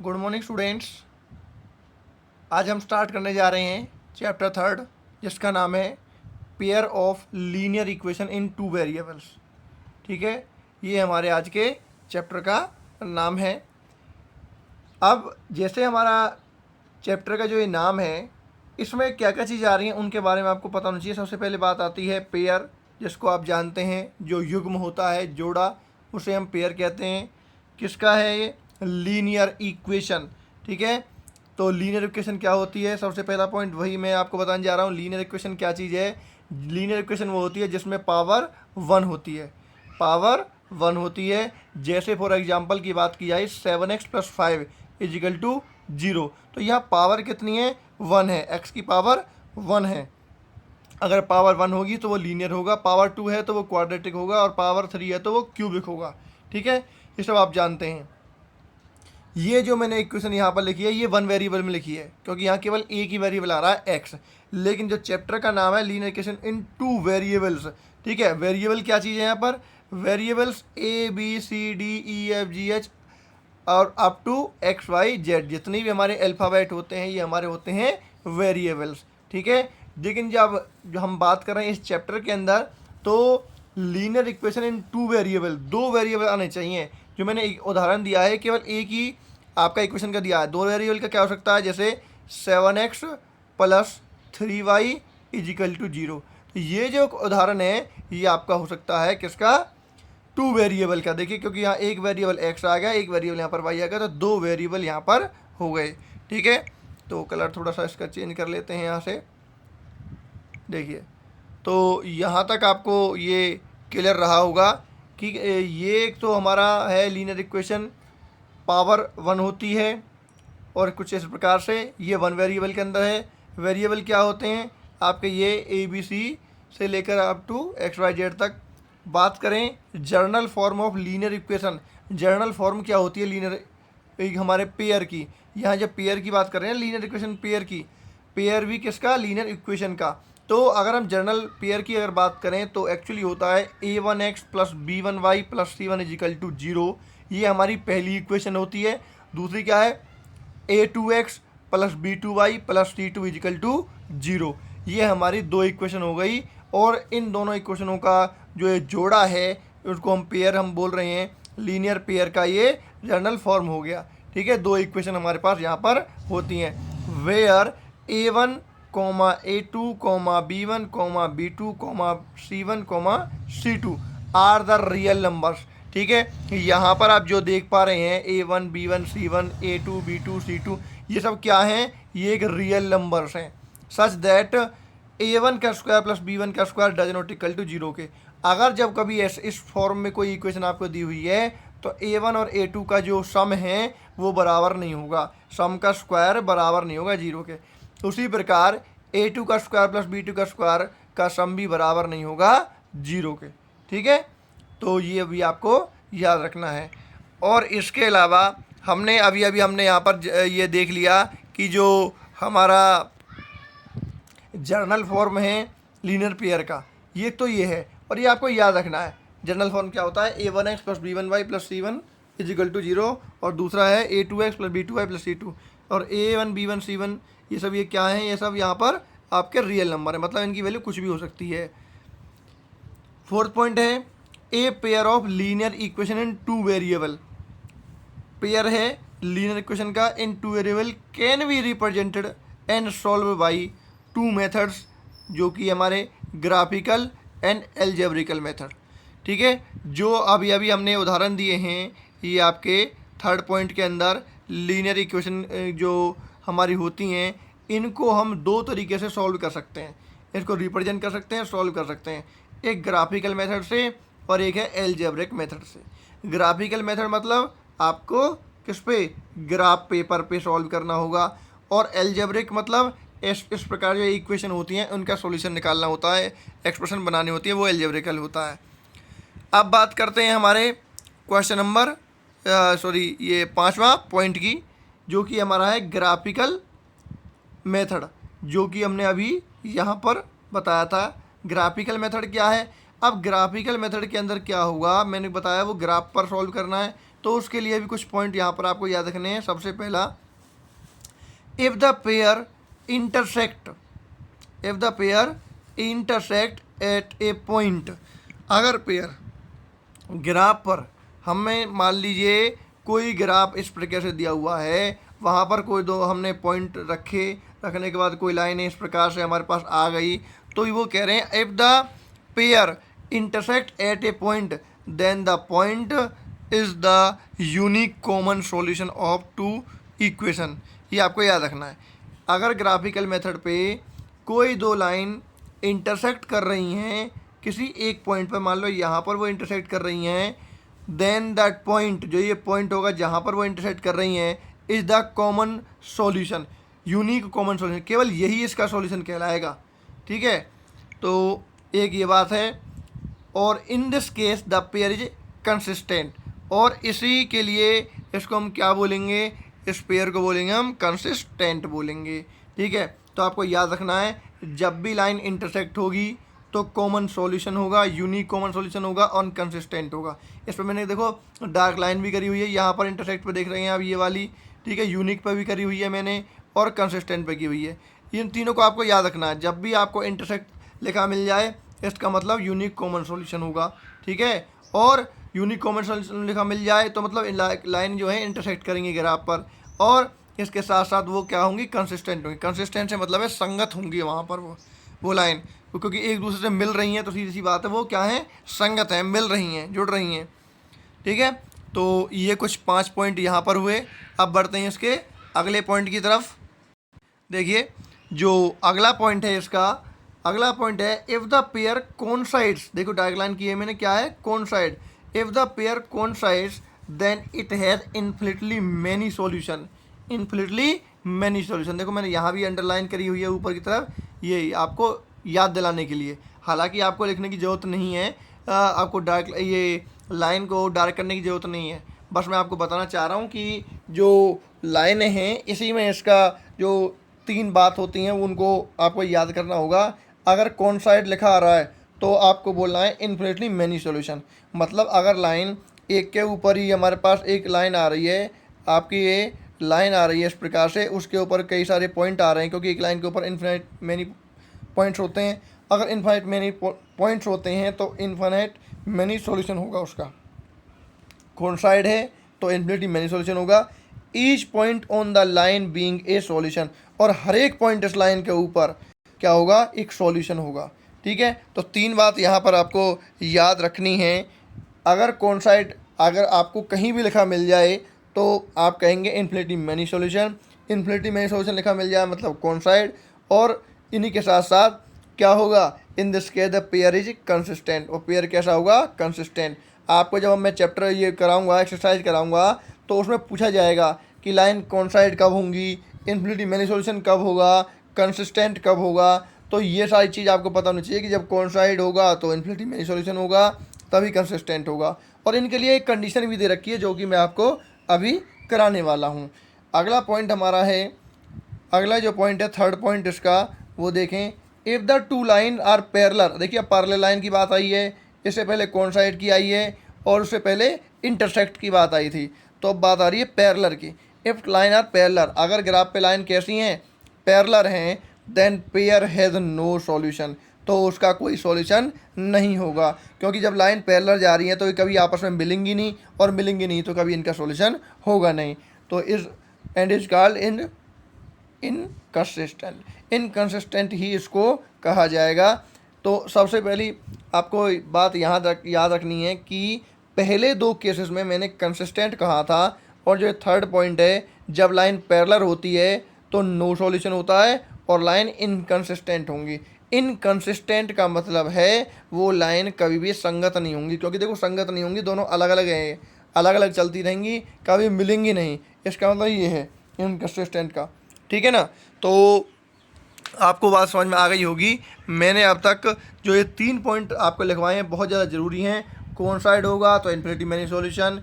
Good morning students. आज हम start करने जा रहे हैं चैप्टर थर्ड, जिसका नाम है pair of linear equation in two variables. ठीक है, ये हमारे आज के चैप्टर का नाम है। अब जैसे हमारा चैप्टर का जो ये नाम है, इसमें क्या क्या चीज़ आ रही हैं उनके बारे में आपको पता होना चाहिए। सबसे पहले बात आती है पेयर, जिसको आप जानते हैं जो युग्म होता है, जोड़ा, उसे हम पेयर कहते हैं। किसका है ये? Linear equation. ठीक है, तो लीनियर इक्वेशन क्या होती है? सबसे पहला पॉइंट वही मैं आपको बताने जा रहा हूँ। लीनियर इक्वेशन क्या चीज़ है? लीनियर इक्वेशन वो होती है जिसमें पावर वन होती है। पावर वन होती है। जैसे फॉर एग्जांपल की बात की जाए 7x+5 इजिकल टू 0, तो यहाँ पावर कितनी है? वन है। x की पावर वन है। अगर पावर वन होगी तो वो लीनियर होगा, पावर टू है तो वो क्वाड्रेटिक होगा, और पावर थ्री है तो वो क्यूबिक होगा। ठीक है, ये सब आप जानते हैं। ये जो मैंने इक्वेशन यहाँ पर लिखी है, ये वन वेरिएबल में लिखी है, क्योंकि यहाँ केवल एक ही वेरिएबल आ रहा है एक्स। लेकिन जो चैप्टर का नाम है linear equation in two variables. ठीक है, वेरिएबल क्या चीज़ है यहाँ पर? Variables A B C D E F G H और up to X Y Z, जितनी भी हमारे अल्फ़ाबेट होते हैं ये हमारे होते हैं वेरिएबल्स। ठीक है, लेकिन जब जो हम बात कर रहे हैं इस चैप्टर के अंदर, तो linear equation in two variable, दो वेरिएबल आने चाहिए। जो मैंने एक उदाहरण दिया है, केवल एक ही आपका इक्वेशन का दिया है। दो वेरिएबल का क्या हो सकता है? जैसे 7x+3y इजिकल टू 0। तो ये जो उदाहरण है ये आपका हो सकता है किसका? टू वेरिएबल का। देखिए, क्योंकि यहाँ एक वेरिएबल एक्स आ गया, एक वेरिएबल यहाँ पर वाई आ गया, तो दो वेरिएबल यहाँ पर हो गए। ठीक है, तो कलर थोड़ा सा इसका चेंज कर लेते हैं यहाँ से। देखिए, तो यहाँ तक आपको ये क्लियर रहा होगा कि ये एक तो हमारा है लीनियर इक्वेशन, पावर वन होती है, और कुछ इस प्रकार से ये वन वेरिएबल के अंदर है। वेरिएबल क्या होते हैं आपके? ये ए बी सी से लेकर up to X Y Z तक। बात करें general form of linear equation, general form क्या होती है लीनियर एक हमारे पेयर की? यहाँ जब पेयर की बात कर रहे हैं, लीनियर इक्वेशन पेयर की, पेयर भी किसका? लीनियर इक्वेशन का। तो अगर हम जर्नल पेयर की अगर बात करें तो एक्चुअली होता है a1x+b1y+c1 इजिकल टू 0। ये हमारी पहली इक्वेशन होती है। दूसरी क्या है? a2x+b2y+c2 is equal to 0। ये हमारी दो इक्वेशन हो गई, और इन दोनों इक्वेशनों का जो ये जोड़ा है उसको हम पेयर हम बोल रहे हैं। लीनियर पेयर का ये जर्नल फॉर्म हो गया। ठीक है, दो इक्वेशन हमारे पास यहाँ पर होती हैं। Where a1 a2 b1 b2 c1 c2 are the real numbers. ठीक है, यहाँ पर आप जो देख पा रहे हैं a1 b1 c1 a2 b2 c2, ये सब क्या हैं? ये एक रियल नंबर्स हैं। सच दैट a1 का स्क्वायर प्लस b1 का square does not equal to 0 के। अगर जब कभी इस फॉर्म में कोई इक्वेशन आपको दी हुई है, तो a1 और a2 का जो सम है वो बराबर नहीं होगा, सम का स्क्वायर बराबर नहीं होगा 0 के। उसी प्रकार a2 का स्क्वायर प्लस b2 का स्क्वायर का सम भी बराबर नहीं होगा 0 के। ठीक है, तो ये भी आपको याद रखना है। और इसके अलावा हमने अभी हमने यहाँ पर ये देख लिया कि जो हमारा जर्नल फॉर्म है लीनियर पेयर का, ये तो ये है, और ये आपको याद रखना है। जर्नल फॉर्म क्या होता है? a1x+b1y+c1 इजिकल टू 0, और दूसरा है a2x+b2y+c2, और a1 b1 c1, ये सब ये क्या है? ये सब यहाँ पर आपके रियल नंबर है, मतलब इनकी वैल्यू कुछ भी हो सकती है। फोर्थ पॉइंट है a pair of linear equation in two variable. Pair है लीनियर इक्वेशन का in two variable can be represented and solve by two methods, जो कि हमारे ग्राफिकल एंड एल्जेब्रिकल मेथड। ठीक है, जो अभी हमने उदाहरण दिए हैं, ये आपके थर्ड पॉइंट के अंदर लीनियर इक्वेशन जो हमारी होती हैं, इनको हम दो तरीके से सॉल्व कर सकते हैं। इसको रिप्रेजेंट कर सकते हैं, सॉल्व कर सकते हैं। एक ग्राफिकल मेथड से और एक है एल्जेब्रिक मेथड से। ग्राफिकल मेथड मतलब आपको किस पे? ग्राफ पेपर पे सॉल्व करना होगा, और एल्जेब्रिक मतलब इस प्रकार जो इक्वेशन होती हैं उनका सॉल्यूशन निकालना होता है, एक्सप्रेशन बनानी होती है, वो एल्जेब्रिकल होता है। अब बात करते हैं हमारे क्वेश्चन नंबर ये पांचवा पॉइंट की, जो कि हमारा है ग्राफिकल मेथड, जो कि हमने अभी यहाँ पर बताया था। ग्राफिकल मेथड क्या है? अब ग्राफिकल मेथड के अंदर क्या होगा, मैंने बताया वो ग्राफ पर सॉल्व करना है, तो उसके लिए भी कुछ पॉइंट यहाँ पर आपको याद रखने हैं। सबसे पहला, if the pair intersect at a point, अगर पेयर ग्राफ पर, हमें मान लीजिए कोई ग्राफ इस प्रकार से दिया हुआ है, वहाँ पर कोई दो हमने पॉइंट रखने के बाद कोई लाइन इस प्रकार से हमारे पास आ गई, तो वो कह रहे हैं if the pair intersect at a point then the point is the unique common solution of two equation. ये आपको याद रखना है। अगर ग्राफिकल मेथड पे कोई दो लाइन इंटरसेक्ट कर रही हैं किसी एक पॉइंट पर, मान लो यहाँ पर वो इंटरसेक्ट कर रही हैं, देन दैट पॉइंट, जो ये पॉइंट होगा जहाँ पर वो इंटरसेक्ट कर रही हैं, is the common solution, unique common solution, केवल यही इसका सॉल्यूशन कहलाएगा। ठीक है, तो एक ये बात है। और in this case the pair is consistent, और इसी के लिए इसको हम क्या बोलेंगे, इस पेयर को बोलेंगे हम कंसिस्टेंट बोलेंगे। ठीक है, तो आपको याद रखना है जब भी लाइन इंटरसेक्ट होगी तो कॉमन सॉल्यूशन होगा, यूनिक कॉमन सॉल्यूशन होगा और कंसिस्टेंट होगा। इस पर मैंने देखो डार्क लाइन भी करी हुई है, यहाँ पर इंटरसेक्ट पे देख रहे हैं आप ये वाली। ठीक है, यूनिक पर भी करी हुई है मैंने और कंसिस्टेंट पे की हुई है। इन तीनों को आपको याद रखना है। जब भी आपको इंटरसेक्ट लिखा मिल जाए इसका मतलब यूनिक कॉमन सॉल्यूशन होगा। ठीक है, और यूनिक कॉमन सॉल्यूशन लिखा मिल जाए तो मतलब लाइन जो है इंटरसेक्ट करेंगे ग्राफ पर, और इसके साथ साथ वो क्या होंगी, कंसिस्टेंट होंगी। कंसिस्टेंट से मतलब है संगत होंगी वहाँ पर वो लाइन, क्योंकि एक दूसरे से मिल रही हैं तो सीधी सी बात है वो क्या है, संगत है, मिल रही हैं, जुड़ रही हैं। ठीक है, तो ये कुछ 5 पॉइंट यहाँ पर हुए। अब बढ़ते हैं इसके अगले पॉइंट की तरफ। देखिए जो अगला पॉइंट है इसका, अगला पॉइंट है इफ़ द पेयर कोइंसाइड्स। देखो डायग्राम की है मैंने, क्या है, coincide. If the pair coincides then it has infinitely many solution, infinitely many solution. देखो मैंने यहाँ भी अंडरलाइन करी हुई है ऊपर की तरफ, ये आपको याद दिलाने के लिए। हालांकि आपको लिखने की ज़रूरत नहीं है, आपको डार्क ये लाइन को डार्क करने की ज़रूरत नहीं है। बस मैं आपको बताना चाह रहा हूँ कि जो लाइनें हैं इसी में इसका जो 3 बात होती हैं उनको आपको याद करना होगा। अगर कोइंसाइड लिखा आ रहा है तो आपको बोलना है इन्फिनिटली मैनी सॉल्यूशन। मतलब अगर लाइन एक के ऊपर ही हमारे पास एक लाइन आ रही है, आपकी ये लाइन आ रही है इस प्रकार से, उसके ऊपर कई सारे पॉइंट आ रहे हैं, क्योंकि एक लाइन के ऊपर इन्फिनिट मैनी पॉइंट्स होते हैं। अगर इन्फिनिट मैनी पॉइंट्स होते हैं तो इन्फिनिट मैनी सॉल्यूशन होगा उसका। कोइंसाइड है तो इन्फिनिटी मैनी सॉल्यूशन होगा। Each point on the line being a solution, और हर एक पॉइंट इस लाइन के ऊपर क्या होगा, एक सॉल्यूशन होगा। ठीक है, तो 3 बात यहाँ पर आपको याद रखनी है। अगर कोइंसाइड अगर आपको कहीं भी लिखा मिल जाए तो आप कहेंगे infinity many solution, infinity many solution लिखा मिल जाए मतलब कोइंसाइड, और इन्हीं के साथ साथ क्या होगा, in this case the pair is consistent, और पेयर कैसा होगा, कंसिस्टेंट। आपको जब मैं चैप्टर ये कराऊंगा, एक्सरसाइज कराऊंगा, तो उसमें पूछा जाएगा कि लाइन कोइंसाइड कब होंगी, इन्फिनिटी मैनी सॉल्यूशन कब होगा, कंसिस्टेंट कब होगा। तो ये सारी चीज़ आपको पता होनी चाहिए कि जब कोइंसाइड होगा तो इन्फिनिटी मैनी सॉल्यूशन होगा, तभी कंसिस्टेंट होगा। और इनके लिए एक कंडीशन भी दे रखी है जो कि मैं आपको अभी कराने वाला हूँ। अगला पॉइंट हमारा है, अगला जो पॉइंट है थर्ड पॉइंट इसका, वो देखें if the 2 line are parallel. देखिए अब पैरेलल लाइन की बात आई है, इससे पहले कोइंसाइड की आई है और उससे पहले इंटरसेक्ट की बात आई थी, तो अब बात आ रही है पैरेलल की। इफ़ लाइन आर पैरेलल, अगर ग्राफ पे लाइन कैसी हैं, पैरेलल हैं, then pair has no solution, तो उसका कोई सॉल्यूशन नहीं होगा। क्योंकि जब लाइन पैरेलल जा रही है तो ये कभी आपस में मिलेंगी नहीं, और मिलेंगी नहीं तो कभी इनका सॉल्यूशन होगा नहीं। तो is and is called inconsistent, inconsistent ही इसको कहा जाएगा। तो सबसे पहली आपको बात यहाँ याद रखनी है कि पहले 2 केसेस में मैंने कंसिस्टेंट कहा था, और जो थर्ड पॉइंट है जब लाइन पैरेलल होती है तो नो सॉल्यूशन होता है और लाइन इनकंसिस्टेंट होंगी। इनकंसिस्टेंट का मतलब है वो लाइन कभी भी संगत नहीं होंगी, क्योंकि देखो संगत नहीं होंगी, दोनों अलग अलग हैं, अलग अलग चलती रहेंगी, कभी मिलेंगी नहीं। इसका मतलब ये है इनकंसिस्टेंट का। ठीक है ना, तो आपको बात समझ में आ गई होगी। मैंने अब तक जो ये 3 पॉइंट आपको लिखवाए हैं बहुत ज़्यादा ज़रूरी हैं। कोइंसाइड होगा तो इन्फिनिटी मैनी सॉल्यूशन,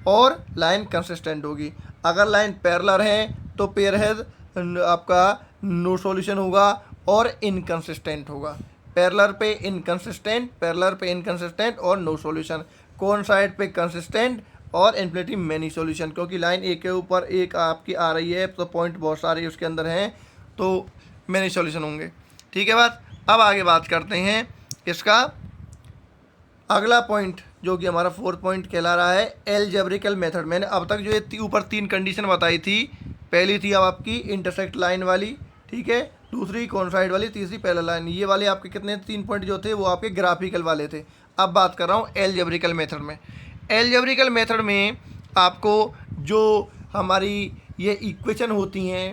और लाइन कंसिस्टेंट होगी। अगर लाइन पैरेलल है तो पेयर हैज़ आपका नो सॉल्यूशन होगा और इनकंसिस्टेंट होगा। पैरेलल पे इनकंसिस्टेंट, पैरेलल पे इनकंसिस्टेंट और नो सॉल्यूशन। कोइंसाइड पे कंसिस्टेंट और इन्फिनिटली मैनी सॉल्यूशन, क्योंकि लाइन एक के ऊपर एक आपकी आ रही है तो पॉइंट बहुत सारे उसके अंदर हैं तो मैनी सॉल्यूशन होंगे। ठीक है बात। अब आगे बात करते हैं इसका अगला पॉइंट जो कि हमारा 4th पॉइंट कहला रहा है एलजेब्रिकल मेथड। मैंने अब तक जो ये ऊपर 3 कंडीशन बताई थी, पहली थी अब आपकी इंटरसेक्ट लाइन वाली, ठीक है, दूसरी कोइंसाइड वाली, तीसरी पैरेलल लाइन। ये वाले आपके कितने 3 पॉइंट जो थे वो आपके ग्राफिकल वाले थे। अब बात कर रहा हूँ एलजेब्रिकल मेथड में। एलजेब्रिकल मेथड में आपको जो हमारी ये इक्वेशन होती हैं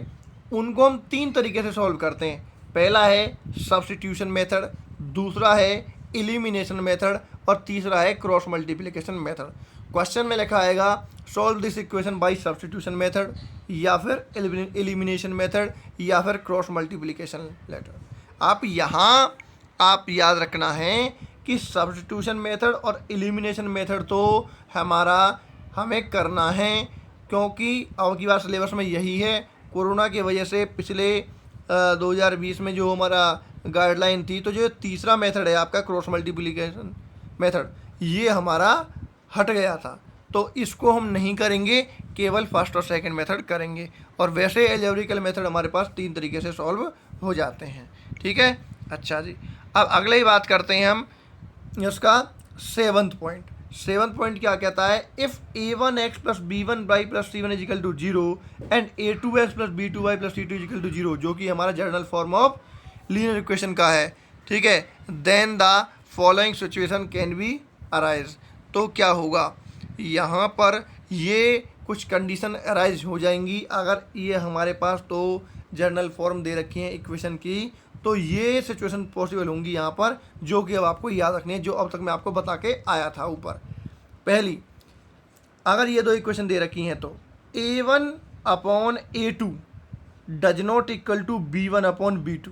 उनको हम 3 तरीके से सॉल्व करते हैं। पहला है सब्स्टिट्यूशन मेथड, दूसरा है एलिमिनेशन मेथड और तीसरा है क्रॉस मल्टीप्लिकेशन मेथड। क्वेश्चन में लिखा आएगा solve this equation by substitution method या फिर एलिमिनेशन मेथड या फिर क्रॉस मल्टीप्लिकेशन मेथड। आप याद रखना है कि सब्स्टिट्यूशन मेथड और एलिमिनेशन मेथड तो हमें करना है, क्योंकि अब की बार सिलेबस में यही है। कोरोना की वजह से पिछले 2020 में जो हमारा गाइडलाइन थी तो जो तीसरा मेथड है आपका क्रॉस मल्टीप्लिकेशन मेथड, ये हमारा हट गया था, तो इसको हम नहीं करेंगे, केवल फर्स्ट और सेकंड मेथड करेंगे। और वैसे एलजेब्रिकल मेथड हमारे पास 3 तरीके से सॉल्व हो जाते हैं। ठीक है, अच्छा जी। अब अगले ही बात करते हैं हम इसका 7th पॉइंट। 7th पॉइंट क्या कहता है, if a1x plus b1y plus c1 is equal to 0 and a2x plus b2y plus c2 is equal to 0, जो कि हमारा general form of linear equation का है, ठीक है, then the following situation can be arise. तो क्या होगा, यहाँ पर ये कुछ कंडीशन अराइज हो जाएंगी अगर ये हमारे पास तो जनरल फॉर्म दे रखी है इक्वेशन की, तो ये सिचुएशन पॉसिबल होंगी यहाँ पर, जो कि अब आपको याद रखनी है, जो अब तक मैं आपको बता के आया था ऊपर। पहली, अगर ये 2 इक्वेशन दे रखी हैं तो a1 upon a2 does not equal to b1 upon b2।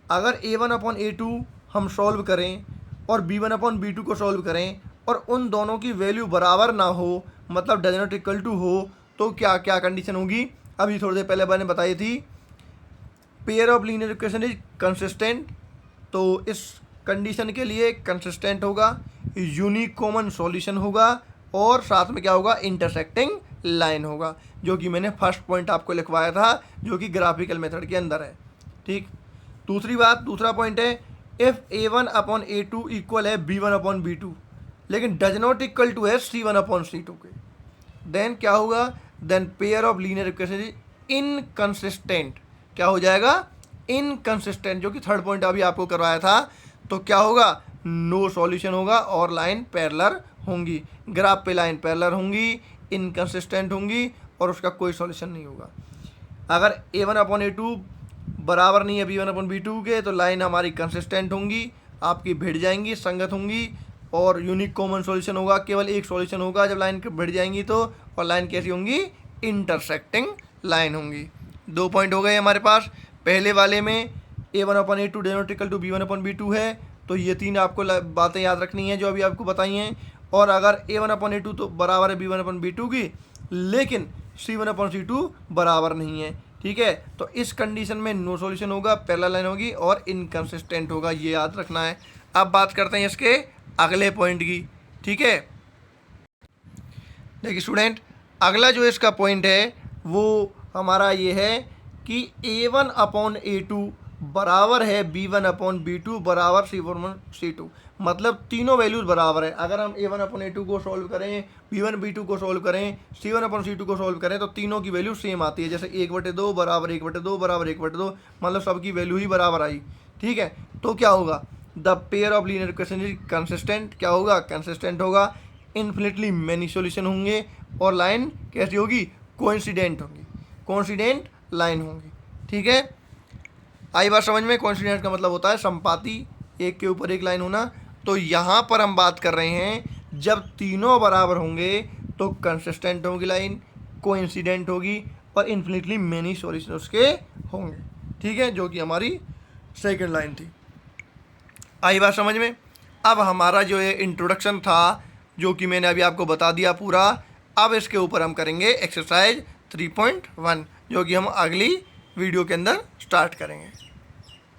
अगर a1 अपॉन a2 हम सॉल्व करें और b1 अपॉन b2 को सॉल्व करें और उन दोनों की वैल्यू बराबर ना हो, मतलब डज नॉट इक्वल टू हो, तो क्या क्या कंडीशन होगी, अभी थोड़ी देर पहले मैंने बताई थी। Pair of linear equation is consistent, तो इस कंडीशन के लिए कंसिस्टेंट होगा, यूनिक कॉमन सॉल्यूशन होगा और साथ में क्या होगा, इंटरसेक्टिंग लाइन होगा, जो कि मैंने फर्स्ट पॉइंट आपको लिखवाया था, जो कि ग्राफिकल मेथड के अंदर है। ठीक, दूसरा पॉइंट है if a1 upon a2 equal है b1 अपॉन b2 लेकिन डज नॉट इक्वल टू है c1 अपॉन c2 के, देन क्या होगा, then pair of linear equation is inconsistent. क्या हो जाएगा, इनकंसिस्टेंट, जो कि 3rd पॉइंट अभी आपको करवाया था। तो क्या होगा, नो सॉल्यूशन होगा और लाइन पैरेलल होंगी, ग्राफ पे लाइन पैरेलल होंगी, इनकंसिस्टेंट होंगी और उसका कोई सॉल्यूशन नहीं होगा। अगर a1 अपॉन a2 बराबर नहीं है b1 अपॉन b2 के, तो लाइन हमारी कंसिस्टेंट होंगी, आपकी भिड़ जाएंगी, संगत होंगी और यूनिक कॉमन सॉल्यूशन होगा, केवल एक सॉल्यूशन होगा जब लाइन भिड़ जाएंगी तो, और लाइन कैसी होंगी, इंटरसेक्टिंग लाइन होंगी। 2 पॉइंट हो गए हमारे पास। पहले वाले में a1 upon a2 does not equal to b1 upon b2 है, तो ये 3 आपको बातें याद रखनी है जो अभी आपको बताई हैं। और अगर a1 अपॉन a2 तो बराबर है b1 अपॉन b2 की, लेकिन c1 अपॉन c2 बराबर नहीं है, ठीक है, तो इस कंडीशन में नो सॉल्यूशन होगा, पैरेलल लाइन होगी और इनकंसिस्टेंट होगा, ये याद रखना है। अब बात करते हैं इसके अगले पॉइंट की। ठीक है, देखिए स्टूडेंट, अगला जो इसका पॉइंट है वो हमारा ये है कि a1 अपॉन a2 बराबर है b1 अपॉन b2 बराबर c1 अपॉन c2, मतलब तीनों वैल्यूज बराबर है। अगर हम a1 अपॉन a2 को सॉल्व करें, b1 b2 को सॉल्व करें, c1 अपॉन c2 को सॉल्व करें, तो तीनों की वैल्यू सेम आती है, जैसे 1/2 बराबर 1/2 बराबर 1/2, मतलब सबकी वैल्यू ही बराबर आई। ठीक है, तो क्या होगा, the pair of linear equation is consistent. क्या होगा, कंसिस्टेंट होगा, इन्फिनिटली मैनी सॉल्यूशन होंगे और लाइन कैसी होगी, कोइंसिडेंट होगी, कोइंसिडेंट लाइन होंगी। ठीक है, आई बात समझ में। कोइंसिडेंट का मतलब होता है संपाती, एक के ऊपर एक लाइन होना। तो यहाँ पर हम बात कर रहे हैं जब तीनों बराबर होंगे तो कंसिस्टेंट होगी लाइन, कोइंसिडेंट होगी और इन्फिनिटली मैनी सॉल्यूशन उसके होंगे। ठीक है, जो कि हमारी सेकंड लाइन थी। आई बात समझ में। अब हमारा जो ये इंट्रोडक्शन था जो कि मैंने अभी आपको बता दिया पूरा, अब इसके ऊपर हम करेंगे एक्सरसाइज 3.1, जो कि हम अगली वीडियो के अंदर स्टार्ट करेंगे।